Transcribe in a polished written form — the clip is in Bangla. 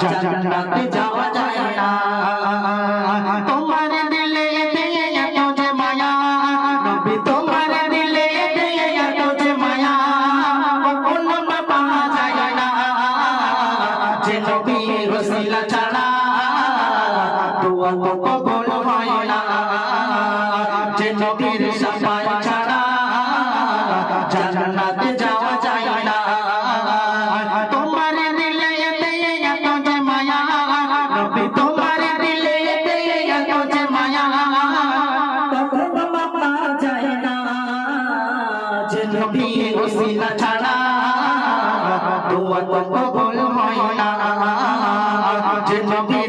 জান্নাতে যাওয়া যায় না। তোমার দিলে এত যে মায়া নবী, তোমার দিলে এত যে মায়া কোনো পাওয়া যায় না। যে নবীর ওসিলা ছাড়া দোয়া তো কবুল হয় না। যে নবীর শাফাত ছাড়া জান্নাতে যাওয়া যায় না। তোমার দিলে এত যে মায়া নবী, তোমার দিলে এত যে মায়া কখনো পাওয়া যায় না। যে নবীর ওসিলা ছাড়া দোয়া তো কবুল হয় না। যে নবী